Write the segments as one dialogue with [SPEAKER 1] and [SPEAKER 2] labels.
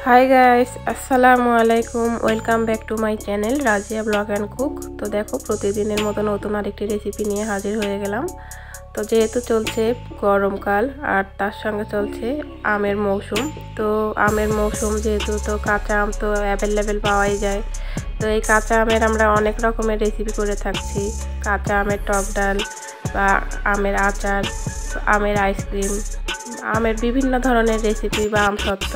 [SPEAKER 1] Hi guys, আসসালামু আলাইকুম। Welcome back to my channel Razia blog and cook. তো দেখো, প্রতিদিনের মতো নতুন আরেকটি রেসিপি নিয়ে হাজির হয়ে গেলাম। তো যেহেতু চলছে গরমকাল আর তার সঙ্গে চলছে আমের মৌসুম, তো আমের মৌসুম যেহেতু, তো কাঁচা আম তো অ্যাভেলেবেল পাওয়াই যায়। তো এই কাঁচা আমের আমরা অনেক রকমের রেসিপি করে থাকছি। কাঁচা আমের টক ডাল বা আমের আচার, আমের আইসক্রিম, আমের বিভিন্ন ধরনের রেসিপি বা আমসত্ত্ব,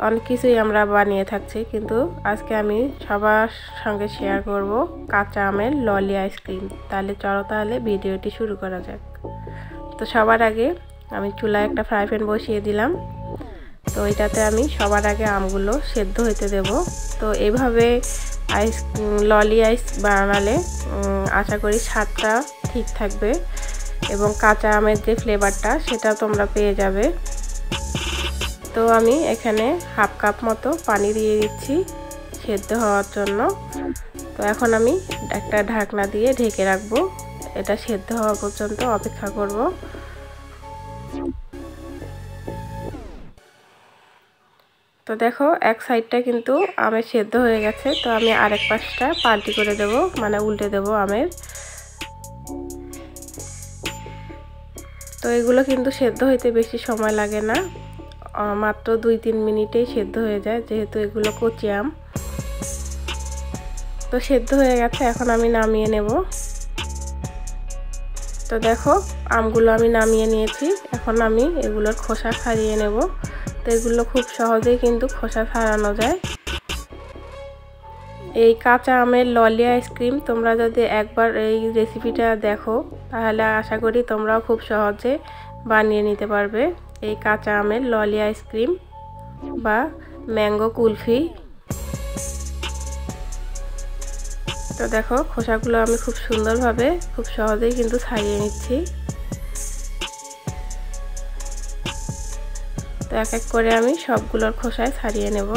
[SPEAKER 1] অনেক কিছুই আমরা বানিয়ে থাকছি। কিন্তু আজকে আমি সবার সঙ্গে শেয়ার করব কাঁচা আমের ললি আইসক্রিম। তাহলে ভিডিওটি শুরু করা যাক। তো সবার আগে আমি চুলায় একটা ফ্রাই প্যান বসিয়ে দিলাম। তো এটাতে আমি সবার আগে আমগুলো সেদ্ধ হতে দেব। তো এইভাবে ললি আইস বানালে আশা করি স্বাদটা ঠিক থাকবে এবং কাঁচা আমের যে ফ্লেভারটা সেটা তোমরা পেয়ে যাবে। তো আমি এখানে হাফ কাপ মতো পানি দিয়ে দিচ্ছি সেদ্ধ হওয়ার জন্য। তো এখন আমি একটা ঢাকনা দিয়ে ঢেকে রাখবো, এটা সেদ্ধ হওয়া পর্যন্ত অপেক্ষা করব। তো দেখো, এক সাইডটা কিন্তু আমের সেদ্ধ হয়ে গেছে। তো আমি আরেক পাশটা পাল্টি করে দেব, মানে উল্টে দেব আমের। তো এগুলো কিন্তু সেদ্ধ হইতে বেশি সময় লাগে না, মাত্র 2-3 মিনিটেই সেদ্ধ হয়ে যায়, যেহেতু এগুলো কচি আম। তো সেদ্ধ হয়ে গেছে, এখন আমি নামিয়ে নেব। তো দেখো, আমগুলো আমি নামিয়ে নিয়েছি। এখন আমি এগুলোর খোসা ছাড়িয়ে নেব। তো এগুলো খুব সহজেই কিন্তু খোসা ছাড়ানো যায়। এই কাঁচা আমের ললি আইসক্রিম তোমরা যদি একবার এই রেসিপিটা দেখো, তাহলে আশা করি তোমরাও খুব সহজে বানিয়ে নিতে পারবে এই কাঁচা আমের ললি আইসক্রিম বা ম্যাঙ্গো কুলফি। তো দেখো, খোসাগুলো আমি খুব সুন্দরভাবে খুব সহজেই কিন্তু ছাড়িয়ে নিচ্ছি। তো এক এক করে আমি সবগুলোর খোসায় ছাড়িয়ে নেব।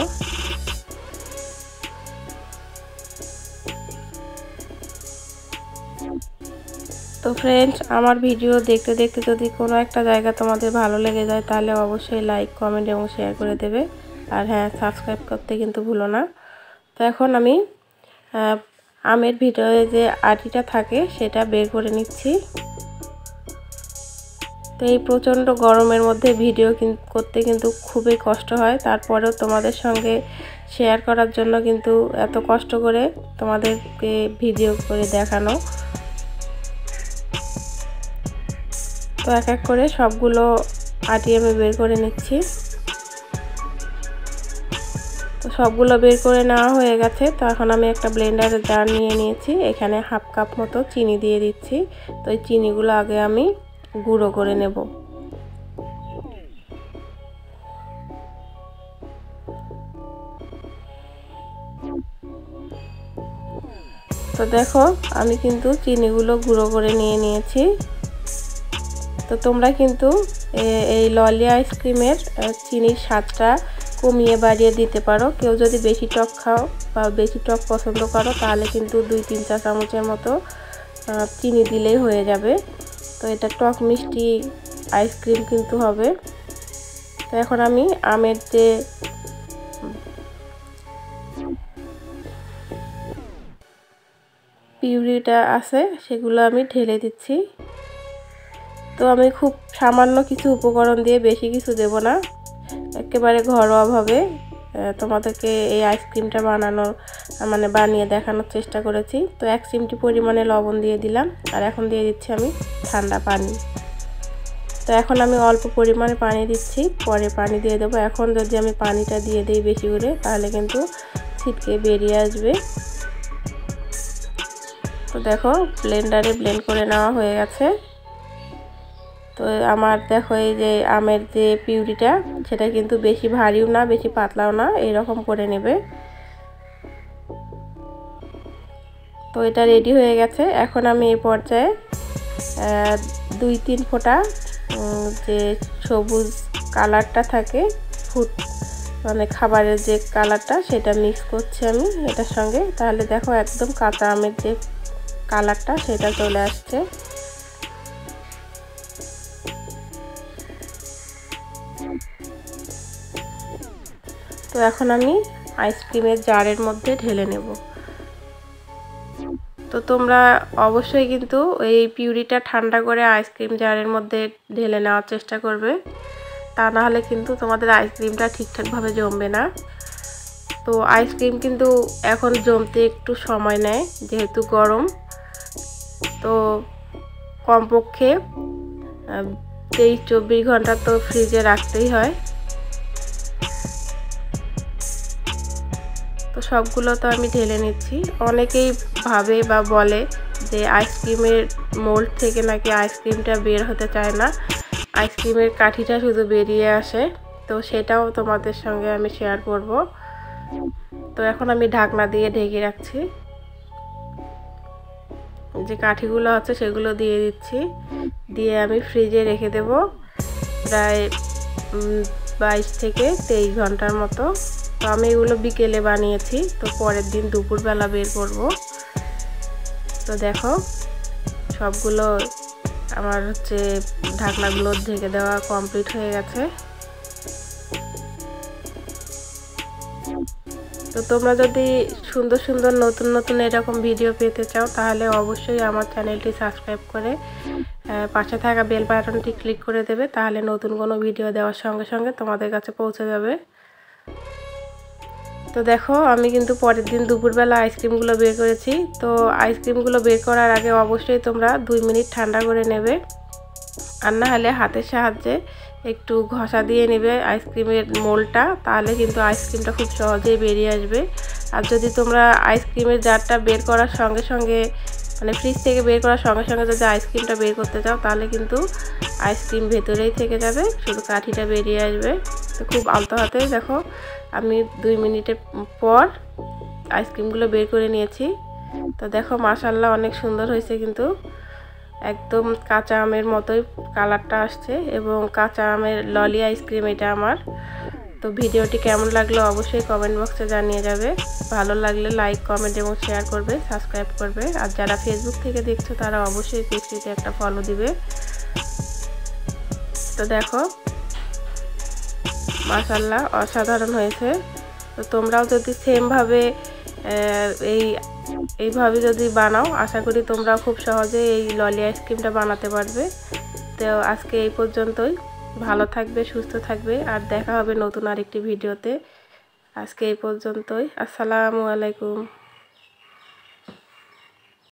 [SPEAKER 1] তো ফ্রেন্ডস, আমার ভিডিও দেখতে দেখতে যদি কোনো একটা জায়গা তোমাদের ভালো লেগে যায়, তাহলে অবশ্যই লাইক, কমেন্ট এবং শেয়ার করে দেবে। আর হ্যাঁ, সাবস্ক্রাইব করতে কিন্তু ভুলো না। তো এখন আমি আমের ভিতরে যে আটিটা থাকে সেটা বের করে নিচ্ছি। তো এই প্রচণ্ড গরমের মধ্যে ভিডিও করতে কিন্তু খুবই কষ্ট হয়, তারপরেও তোমাদের সঙ্গে শেয়ার করার জন্য কিন্তু এত কষ্ট করে তোমাদেরকে ভিডিও করে দেখানো। তো এক এক করে সবগুলো আটি আমি বের করে নিচ্ছি। তো সবগুলো বের করে নেওয়া হয়ে গেছে। তো এখন আমি একটা ব্লেন্ডারের জার নিয়ে নিয়েছি, এখানে হাফ কাপ মতো চিনি দিয়ে দিচ্ছি। তো এই চিনিগুলো আগে আমি গুঁড়ো করে নেব। তো দেখো, আমি কিন্তু চিনিগুলো গুঁড়ো করে নিয়েছি। তো তোমরা কিন্তু এই ললি আইসক্রিমের চিনির স্বাদটা কমিয়ে বাড়িয়ে দিতে পারো। কেউ যদি বেশি টক খাও বা বেশি টক পছন্দ করো, তাহলে কিন্তু 2-3 চা চামচের মতো চিনি দিলেই হয়ে যাবে। তো এটা টক মিষ্টি আইসক্রিম কিন্তু হবে। তো এখন আমি আমের যে পিউরিটা আছে সেগুলো আমি ঢেলে দিচ্ছি। তো আমি খুব সামান্য কিছু উপকরণ দিয়ে, বেশি কিছু দেব না, একেবারে ঘরোয়াভাবে তোমাদেরকে এই আইসক্রিমটা বানিয়ে দেখানোর চেষ্টা করেছি। তো 1 চিমটি পরিমাণে লবণ দিয়ে দিলাম, আর এখন দিয়ে দিচ্ছি আমি ঠান্ডা পানি। তো এখন আমি অল্প পরিমাণে পানি দিচ্ছি, পরে পানি দিয়ে দেবো। এখন যদি আমি পানিটা দিয়ে দিই বেশি করে, তাহলে কিন্তু ছিটকে বেরিয়ে আসবে। তো দেখো, ব্লেন্ডারে ব্লেন্ড করে নেওয়া হয়ে গেছে। তো আমার দেখো, এই যে আমের যে পিউরিটা, সেটা কিন্তু বেশি ভারীও না বেশি পাতলাও না, এইরকম করে নেবে। তো এটা রেডি হয়ে গেছে। এখন আমি এই পর্যায়ে 2-3 ফোঁটা যে সবুজ কালারটা থাকে, মানে খাবারের যে কালারটা, সেটা মিক্স করছি আমি এটার সঙ্গে। তাহলে দেখো, একদম কাঁচা আমের যে কালারটা সেটা চলে আসছে। তো এখন আমি আইসক্রিমের জারের মধ্যে ঢেলে নেব। তো তোমরা অবশ্যই কিন্তু এই পিউরিটা ঠান্ডা করে আইসক্রিম জারের মধ্যে ঢেলে নেওয়ার চেষ্টা করবে, তা না হলে কিন্তু তোমাদের আইসক্রিমটা ঠিকঠাকভাবে জমবে না। তো আইসক্রিম কিন্তু এখন জমতে একটু সময় নেয় যেহেতু গরম, তো কমপক্ষে 23-24 ঘন্টা তো ফ্রিজে রাখতেই হয়। তো সবগুলো তো আমি ঢেলে নিচ্ছি। অনেকেই ভাবে বা বলে যে আইসক্রিমের মোল্ড থেকে নাকি আইসক্রিমটা বের হতে চায় না, আইসক্রিমের কাঠিটা শুধু বেরিয়ে আসে। তো সেটাও তোমাদের সঙ্গে আমি শেয়ার করব। তো এখন আমি ঢাকনা দিয়ে ঢেকে রাখছি, যে কাঠিগুলো আছে সেগুলো দিয়ে দিচ্ছি, দিয়ে আমি ফ্রিজে রেখে দেব প্রায় 22 থেকে 23 ঘন্টার মতো। তো আমি এগুলো বিকেলে বানিয়েছি, তো পরের দিন দুপুরবেলা বের করব। তো দেখো সবগুলো আমার ঢাকনাগুলো ঢেকে দেওয়া কমপ্লিট হয়ে গেছে। তো তোমরা যদি সুন্দর সুন্দর নতুন নতুন এরকম ভিডিও পেতে চাও তাহলে অবশ্যই আমার চ্যানেলটি সাবস্ক্রাইব করে পাশে থাকা বেল বাটনটি ক্লিক করে দেবে, তাহলে নতুন কোনো ভিডিও দেওয়ার সঙ্গে সঙ্গে তোমাদের কাছে পৌঁছে যাবে। তো দেখো আমি কিন্তু পরের দিন দুপুরবেলা আইসক্রিমগুলো বের করেছি। তো আইসক্রিমগুলো বের করার আগে অবশ্যই তোমরা 2 মিনিট ঠান্ডা করে নেবে, আর না হলে হাতের সাহায্যে একটু ঘষা দিয়ে নেবে আইসক্রিমের মোলটা, তাহলে কিন্তু আইসক্রিমটা খুব সহজেই বেরিয়ে আসবে। আর যদি তোমরা আইসক্রিমের জারটা বের করার সঙ্গে সঙ্গে মানে ফ্রিজ থেকে বের করার সঙ্গে সঙ্গে যদি আইসক্রিমটা বের করতে চাও তাহলে কিন্তু আইসক্রিম ভেতরেই থেকে যাবে, শুধু কাঠিটা বেরিয়ে আসবে। তো খুব আলতো হাতে দেখো আমি 2 মিনিটের পর আইসক্রিমগুলো বের করে নিয়েছি। তো দেখো মাশাআল্লাহ অনেক সুন্দর হয়েছে, কিন্তু একদম কাঁচা আমের মতোই কালারটা আসছে, এবং কাঁচা আমের ললি আইসক্রিম এটা আমার। তো ভিডিওটি কেমন লাগলো অবশ্যই কমেন্ট বক্সে জানিয়ে যাবে। ভালো লাগলে লাইক, কমেন্ট এবং শেয়ার করবে, সাবস্ক্রাইব করবে। আর যারা ফেসবুক থেকে দেখছো তারা অবশ্যই পেজটিতে একটা ফলো দিবে। তো দেখো মাশাআল্লাহ অসাধারণ হয়েছে। তো তোমরাও যদি সেমভাবে এইভাবে যদি বানাও, আশা করি তোমরাও খুব সহজে এই ললি আইসক্রিমটা বানাতে পারবে। তো আজকে এই পর্যন্তই, ভালো থাকবে, সুস্থ থাকবে, আর দেখা হবে নতুন আরেকটি ভিডিওতে। আজকে এই পর্যন্তই, আসসালামু আলাইকুম।